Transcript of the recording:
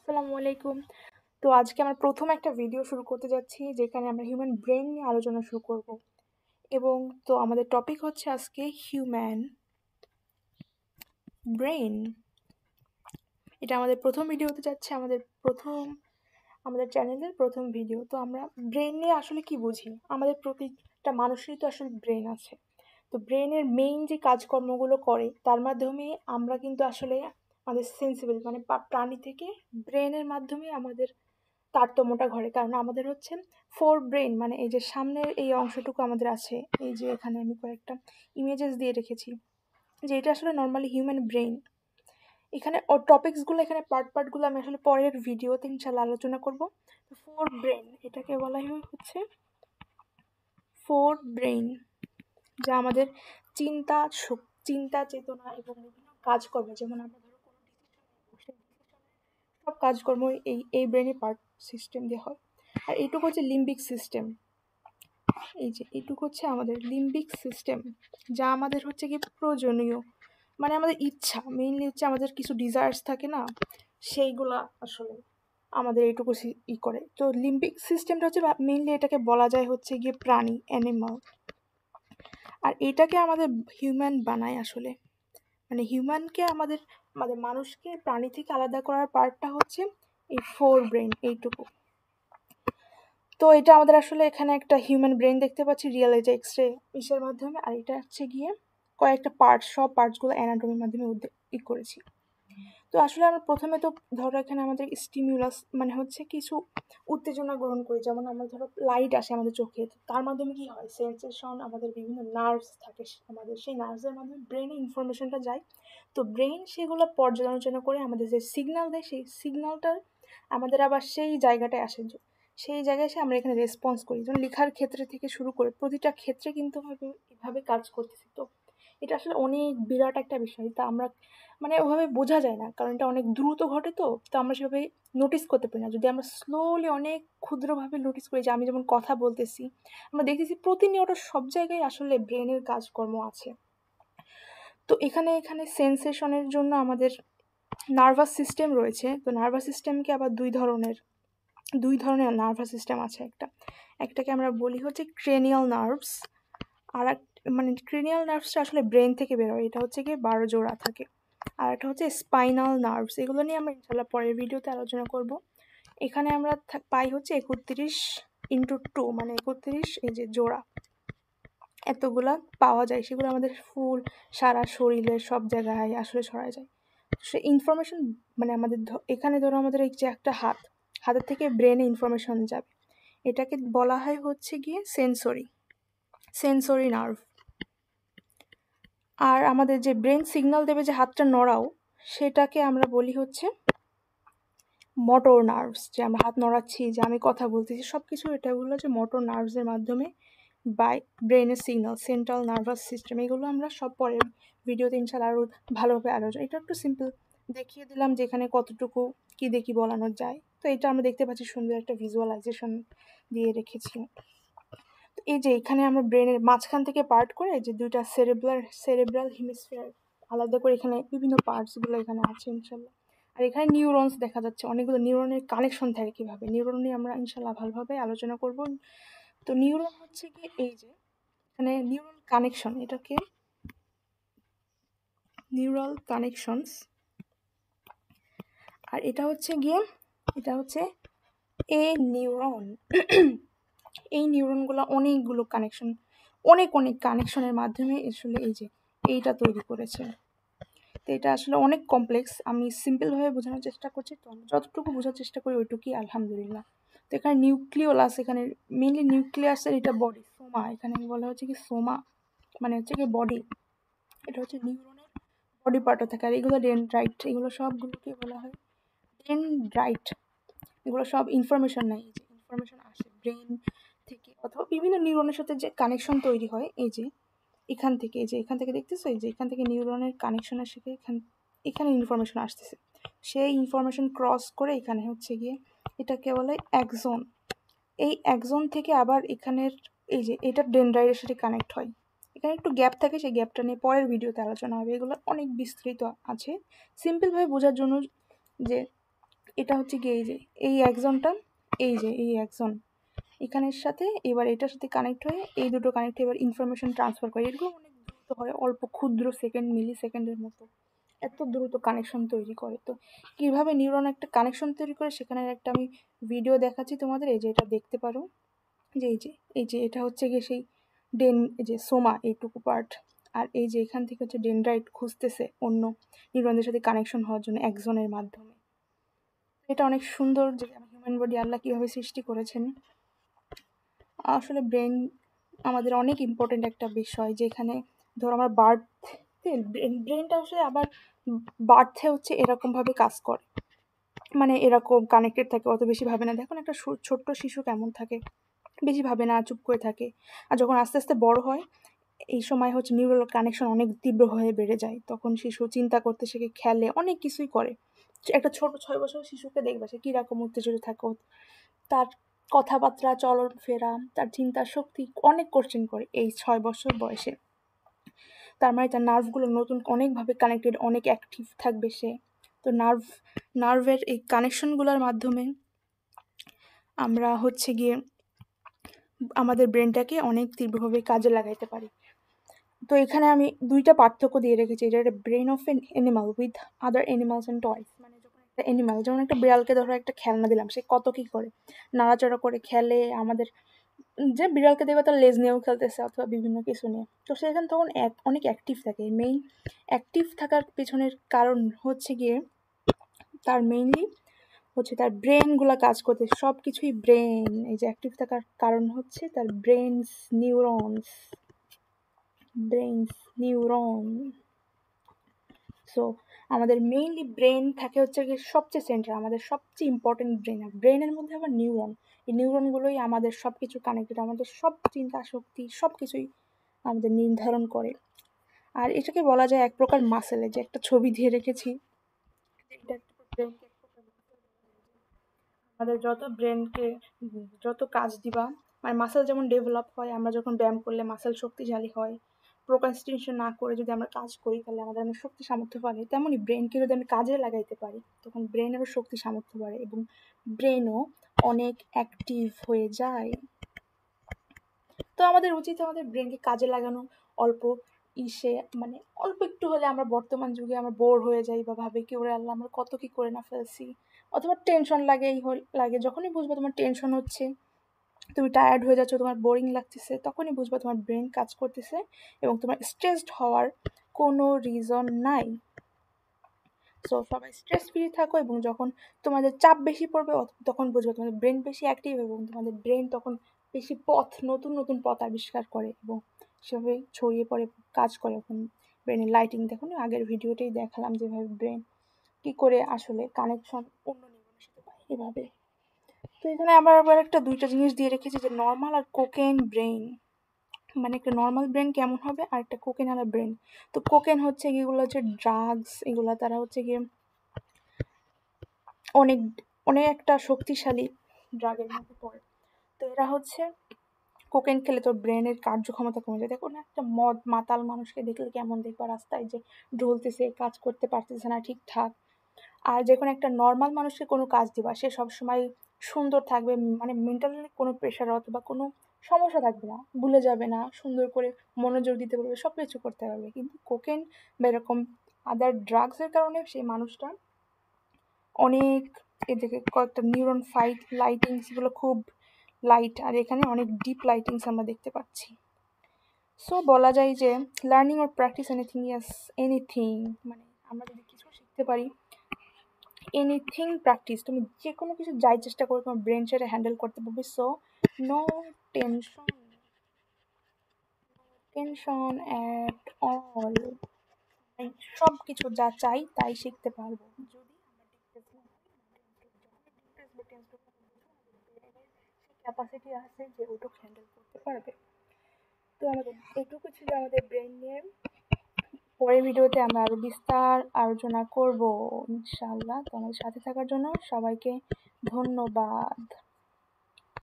আসসালামু আলাইকুম। তো আজকে আমার প্রথম একটা ভিডিও শুরু করতে যাচ্ছি যেখানে আমরা হিউম্যান ব্রেন নিয়ে আলোচনা শুরু করব। এবং তো আমাদের টপিক হচ্ছে আজকে হিউম্যান ব্রেন। এটা আমাদের প্রথম ভিডিও হতে যাচ্ছে, আমাদের চ্যানেলের প্রথম ভিডিও। তো আমরা ব্রেন নিয়ে আসলে কি বুঝি? আমাদের প্রতিটা মানুষেরই তো আসলে ব্রেন আছে। তো ব্রেনের মেইন যে কাজকর্মগুলো করে তার মাধ্যমে আমরা কিন্তু আসলে আমাদের সেন্সিবল মানে প্রাণী থেকে ব্রেনের মাধ্যমে আমাদের তারতম্যটা ঘটে। কারণ আমাদের হচ্ছে ফোর ব্রেন, মানে এই যে সামনের এই অংশটুকু আমাদের আছে, এই যে এখানে আমি কয়েকটা ইমেজেস দিয়ে রেখেছি যে এটা আসলে নর্মালি হিউম্যান ব্রেন। এখানে টপিকসগুলো, এখানে পার্টগুলো আমি আসলে পরের ভিডিওতে ইনশাল্লাহ আলোচনা করব। ফোর ব্রেন এটাকে বলা হচ্ছে ফোর ব্রেন, যা আমাদের চিন্তা চেতনা এবং বিভিন্ন কাজকর্ম, যেমন আমরা ধরো কোনো ডিসিশন, সব কাজকর্ম এই ব্রেনের পার্ট সিস্টেম দিয়ে হয়। আর এইটুকু হচ্ছে লিম্বিক সিস্টেম। এই যে এইটুকু হচ্ছে আমাদের লিম্বিক সিস্টেম, যা আমাদের হচ্ছে কি প্রয়োজনীয়, মানে আমাদের ইচ্ছা, মেইনলি হচ্ছে আমাদের কিছু ডিজায়ার্স থাকে না, সেইগুলা আসলে আমাদের এইটুকু করে। তো লিম্বিক সিস্টেমটা হচ্ছে মেইনলি এটাকে বলা যায় হচ্ছে গিয়ে প্রাণী, অ্যানিমাল। আর এটাকে আমাদের হিউম্যান বানায় আসলে, মানে হিউম্যানকে আমাদের আমাদের মানুষকে প্রাণী থেকে আলাদা করার পার্টটা হচ্ছে এই ফোর ব্রেন এইটুকু। তো এটা আমাদের আসলে এখানে একটা হিউম্যান ব্রেন দেখতে পাচ্ছি রিয়েল এই যে এক্সরে ইসের মাধ্যমে। আর এটা হচ্ছে গিয়ে কয়েকটা পার্টস, সব পার্টসগুলো অ্যানাটমির মাধ্যমে করেছি। তো আসলে আমরা প্রথমে তো ধরো এখানে আমাদের স্টিমিউলাস মানে হচ্ছে কিছু উত্তেজনা গ্রহণ করি, যেমন আমরা ধরো লাইট আসে আমাদের চোখে, তার মাধ্যমে কি হয়, সেন্সেশন, আমাদের বিভিন্ন নার্ভস থাকে আমাদের, সেই নার্ভসের মাধ্যমে ব্রেনে ইনফরমেশনটা যায়। তো ব্রেন সেগুলো পর্যালোচনা করে আমাদের যে সিগন্যাল দেয়, সেই সিগন্যালটার আমাদের আবার সেই জায়গাটায় আসে, সেই জায়গায় এসে আমরা এখানে রেসপন্স করি। যেমন লেখার ক্ষেত্রে থেকে শুরু করে প্রতিটা ক্ষেত্রে কিন্তু এভাবে কাজ করতেছি। তো এটা আসলে অনেক বিরাট একটা বিষয়, তা আমরা মানে ওভাবে বোঝা যায় না, কারণ এটা অনেক দ্রুত ঘটে। তো আমরা সেভাবে নোটিস করতে পারি না। যদি আমরা স্লোলি অনেক ক্ষুদ্রভাবে নোটিস করি, যে আমি যেমন কথা বলতেছি, আমরা দেখতেছি প্রতিনিয়ত সব জায়গায় আসলে ব্রেনের কাজকর্ম আছে। তো এখানে এখানে সেন্সেশনের জন্য আমাদের নার্ভাস সিস্টেম রয়েছে। তো নার্ভাস সিস্টেমকে আবার দুই ধরনের নার্ভাস সিস্টেম আছে। একটাকে আমরা বলি হচ্ছে ক্রেনিয়াল নার্ভস, আর মানে ক্রেনিয়াল নার্ভসটা আসলে ব্রেন থেকে বেরোয়, এটা হচ্ছে গিয়ে 12 জোড়া থাকে। আর একটা হচ্ছে স্পাইনাল নার্ভস, এগুলো নিয়ে আমরা ইনশাল্লাহ পরের ভিডিওতে আলোচনা করব। এখানে আমরা পাই হচ্ছে 31x2, মানে 31 এই যে জোড়া, এতগুলা পাওয়া যায়। সেগুলো আমাদের সারা শরীরের সব জায়গায় আসলে ছড়ায় যায়। সে ইনফরমেশন মানে আমাদের এখানে ধরো আমাদের এই যে একটা হাতের থেকে ব্রেনে ইনফরমেশন যাবে, এটাকে বলা হয় হচ্ছে গিয়ে সেন্সরি নার্ভ। আর আমাদের যে ব্রেন সিগন্যাল দেবে যে হাতটা নড়াও, সেটাকে আমরা বলি হচ্ছে মোটর নার্ভস। যে আমরা হাত নড়াচ্ছি, যে আমি কথা বলতেছি, সব কিছু এটাগুলো যে মোটর নার্ভসের মাধ্যমে বাই ব্রেনের সিগন্যাল, সেন্ট্রাল নার্ভাস সিস্টেম। এগুলো আমরা সব পরের ভিডিওতে ইনশাল্লাহ আরও ভালোভাবে আলোচনা। এটা একটু সিম্পল দেখিয়ে দিলাম যে এখানে কতটুকু কী দেখি বলানো যায়। তো এটা আমরা দেখতে পাচ্ছি সুন্দর একটা ভিজুয়ালাইজেশন দিয়ে রেখেছি। তো এই যে এখানে আমরা ব্রেনের মাঝখান থেকে পার্ট করে যে দুইটা সেরেব্রাল হেমিস্ফিয়ার আলাদা করে এখানে বিভিন্ন পার্টসগুলো এখানে আছে ইনশাল্লাহ। আর এখানে নিউরনস দেখা যাচ্ছে, অনেকগুলো নিউরনের কানেকশন থাকে কীভাবে, নিউরন নিয়ে আমরা ইনশাল্লাহ ভালোভাবে আলোচনা করব। তো নিউরন হচ্ছে কি এই যে এখানে নিউরাল কানেকশন, এটাকে নিউরাল কানেকশনস। আর এটা হচ্ছে এ নিউরন। এই নিউরনগুলো অনেকগুলো কানেকশন, অনেক কানেকশনের মাধ্যমে আসলে এই যে এইটা তৈরি করেছে। তো এটা আসলে অনেক কমপ্লেক্স, আমি সিম্পলভাবে বোঝানোর চেষ্টা করছি। তো আমি যতটুকু বোঝার চেষ্টা করি ওইটুকুই আলহামদুলিল্লাহ। তো এখানে নিউক্লিওলাস, এখানে মেনলি নিউক্লিয়াসের এটা বডি, সোমা, এখানে বলা হচ্ছে কি সোমা মানে হচ্ছে কি বডি, এটা হচ্ছে নিউরনের বডি পার্টও থাকে। আর এগুলো ডেনড্রাইট, এগুলো সবগুলোকে বলা হয় ডেনড্রাইট। এগুলো সব ইনফরমেশন নেয়, এই যে ইনফরমেশন আসে ব্রেন থেকে অথবা বিভিন্ন নিউরনের সাথে যে কানেকশন তৈরি হয়, এই যে এখান থেকে দেখতেছো, এই যে এখান থেকে নিউরনের কানেকশনের সাথে এখানে ইনফরমেশন আসতেছে, সেই ইনফরমেশন ক্রস করে এখানে হচ্ছে গিয়ে এটাকে বলে অ্যাক্সন। এই অ্যাক্সন থেকে আবার এখানের এই যে এটা ডেনড্রাইটের সাথে কানেক্ট হয়। এখানে একটু গ্যাপ থাকে, সেই গ্যাপটা নিয়ে পরের ভিডিওতে আলোচনা হবে। এগুলো অনেক বিস্তৃত আছে, সিম্পলভাবে বোঝার জন্য যে এটা হচ্ছে কি এই অ্যাক্সনটা, এই অ্যাক্সন এখানের সাথে এবার এটার সাথে কানেক্ট হয়ে এই দুটো কানেক্ট হয়ে এবার ইনফরমেশন ট্রান্সফার করে। এগুলো অনেক দ্রুত হয়, অল্প ক্ষুদ্র সেকেন্ড, মিলি সেকেন্ডের মতো এত দ্রুত কানেকশন তৈরি করে। তো কীভাবে নিউরন একটা কানেকশন তৈরি করে সেখানের একটা আমি ভিডিও দেখাচ্ছি তোমাদের। এই যে এটা দেখতে পারো, যে এই যে এটা হচ্ছে গিয়ে সেই এই যে সোমা এইটুকু পার্ট, আর এই যে এখান থেকে হচ্ছে ডেনড্রাইট খুঁজতেছে অন্য নিউরনদের সাথে কানেকশন হওয়ার জন্য অ্যাক্সনের মাধ্যমে। এটা অনেক সুন্দর যে হিউম্যান বডি আল্লাহ কীভাবে সৃষ্টি করেছেন। আসলে ব্রেন আমাদের অনেক ইম্পর্টেন্ট একটা বিষয়, যেখানে ধরো আমার ব্রেনটা আসলে আবার বার্থে হচ্ছে এরকমভাবে কাজ করে, মানে এরকম কানেক্টেড থাকে, অত বেশি ভাবে না। দেখুন একটা ছোট্ট শিশু কেমন থাকে, বেশি ভাবে না, চুপ করে থাকে। আর যখন আস্তে আস্তে বড় হয় এই সময় হচ্ছে নিউরাল কানেকশন অনেক তীব্র হয়ে বেড়ে যায়। তখন শিশু চিন্তা করতে শেখে, খেলে, অনেক কিছুই করে। একটা ছোট 6 বছরের শিশুকে দেখবে সে কীরকম উত্তেজিত থাকে, তার কথাবার্তা, চলন ফেরা, তার চিন্তা শক্তি অনেক কোশ্চেন করে এই 6 বছর বয়সে। তার মানে তার নার্ভগুলো নতুন অনেকভাবে কানেক্টেড, অনেক অ্যাক্টিভ থাকবে সে। তো নার্ভের এই কানেকশনগুলোর মাধ্যমে আমরা হচ্ছে গিয়ে আমাদের ব্রেনটাকে অনেক তীব্রভাবে কাজে লাগাইতে পারি। তো এখানে আমি 2টা পার্থক্য দিয়ে রেখেছি। এটা একটা brain of an animal with other animals and toys. মানে যখন একটা অ্যানিমাল, যেমন একটা বিড়ালকে ধরো একটা খেলনা দিলাম, সে কত কী করে, নাড়াচাড়া করে, খেলে। আমাদের যে বিড়ালকে দেখবে তার লেজ নিয়েও খেলতেছে অথবা বিভিন্ন কিছু নিয়ে, তো সেখানে তখন অনেক অ্যাক্টিভ থাকে। মেইন অ্যাক্টিভ থাকার পেছনের কারণ হচ্ছে গিয়ে তার মেইনলি হচ্ছে তার ব্রেনগুলো কাজ করতে, সব কিছুই ব্রেন। এই যে অ্যাক্টিভ থাকার কারণ হচ্ছে তার নিউরন। সো আমাদের মেইনলি ব্রেন থাকে হচ্ছে গিয়ে সবচেয়ে সেন্টার, আমাদের সবচেয়ে ইম্পর্টেন্ট ব্রেন। আর ব্রেনের মধ্যে আবার নিউরন, এই নিউরনগুলোই আমাদের সব কিছু কানেক্টেড, আমাদের সব চিন্তা শক্তি সব কিছুই আমাদের নির্ধারণ করে। আর এটাকে বলা যায় এক প্রকার মাসেল। যে একটা ছবি দিয়ে রেখেছি, আমাদের যত ব্রেনকে যত কাজ দিবা, মানে মাসেল যেমন ডেভেলপ হয়, আমরা যখন ব্যায়াম করলে মাসেল শক্তিশালী হয়, প্রোক্রাস্টিনেশন না করে যদি আমরা কাজ করি তাহলে আমাদের অনেক শক্তি সামর্থ্য বাড়ে। তেমনই ব্রেনকে যদি আমি কাজে লাগাইতে পারি তখন ব্রেনেরও শক্তি সামর্থ্য বাড়ে এবং ব্রেনও অনেক অ্যাক্টিভ হয়ে যায়। তো আমাদের উচিত আমাদের ব্রেনকে কাজে লাগানো। অল্প মানে অল্প একটু হলে আমরা বর্তমান যুগে আমরা বোর হয়ে যাই বা ভাবি কি ওরে আল্লাহ আমরা কত কি করে না ফেলছি, অথবা টেনশন লাগে। যখনই বুঝবো তোমার টেনশন হচ্ছে, তুমি টায়ার্ড হয়ে যাচ্ছ, তোমার বোরিং লাগতেছে, তখনই বুঝবা তোমার ব্রেন কাজ করতেছে এবং তোমার স্ট্রেসড হওয়ার কোনো রিজন নাই। সো সবাই স্ট্রেস ফ্রি থাকো, এবং যখন তোমাদের চাপ বেশি পড়বে তখন বুঝবে তোমাদের ব্রেন বেশি অ্যাক্টিভ, এবং তোমাদের ব্রেন তখন বেশি নতুন নতুন পথ আবিষ্কার করে এবং সেভাবে ছড়িয়ে পড়ে কাজ করে। এখন ব্রেনের লাইটিং দেখুন, আগের ভিডিওতেই দেখালাম যেভাবে ব্রেন কী করে আসলে কানেকশন অন্য নিউরনের সাথে পায় এভাবে। তো এখানে আবার একটা 2টা জিনিস দিয়ে রেখেছি, যে নর্মাল আর কোকেন ব্রেন। মানে একটা নর্মাল ব্রেন কেমন হবে আর একটা কোকেন আলা ব্রেন। তো কোকেন হচ্ছে এগুলো হচ্ছে ড্রাগস, এগুলো তারা হচ্ছে গিয়ে অনেক অনেক একটা শক্তিশালী ড্রাগের মধ্যে পড়ে। তো এরা হচ্ছে কোকেন খেলে তোর ব্রেনের কার্যক্ষমতা কমে যায়। দেখো না, একটা মাতাল মানুষকে দেখলে কেমন দেখবা রাস্তায়, যে ঢলতেছে, কাজ করতে পারতেছে না ঠিকঠাক। আর যখন একটা নর্মাল মানুষকে কোনো কাজ দিবা, সে সবসময় সুন্দর থাকবে, মানে মেন্টালি কোনো প্রেশার অথবা কোনো সমস্যা থাকবে না, ভুলে যাবে না, সুন্দর করে মনোযোগ দিতে পারবে, সব কিছু করতে পারবে। কিন্তু কোকেন বা এরকম আদার ড্রাগসের কারণে সেই মানুষটা অনেক এদিকে কয়েকটা নিউরন লাইটিংস এগুলো খুব লাইট, আর এখানে অনেক ডিপ লাইটিংস আমরা দেখতে পাচ্ছি। সো বলা যায় যে লার্নিং অর প্র্যাকটিস এনিথিং, মানে আমরা যদি কিছু শিখতে পারি, এনিথিং প্র্যাকটিস, তুমি যে কোনো কিছু যাই চেষ্টা করো তোমার ব্রেন সেটা হ্যান্ডেল করতে পারবে। So no tension at all, সব কিছু যা চাই তাই শিখতে পারবো যদি ক্যাপাসিটি আছে যে ওটুকু হ্যান্ডেল করতে পারবে। তো আমাদের এটুকু ছিল আমাদের ব্রেন নিয়ে। পরের ভিডিওতে আমরা আরও বিস্তার আলোচনা করব ইনশাআল্লাহ। তো আমাদের সাথে থাকার জন্য সবাইকে ধন্যবাদ।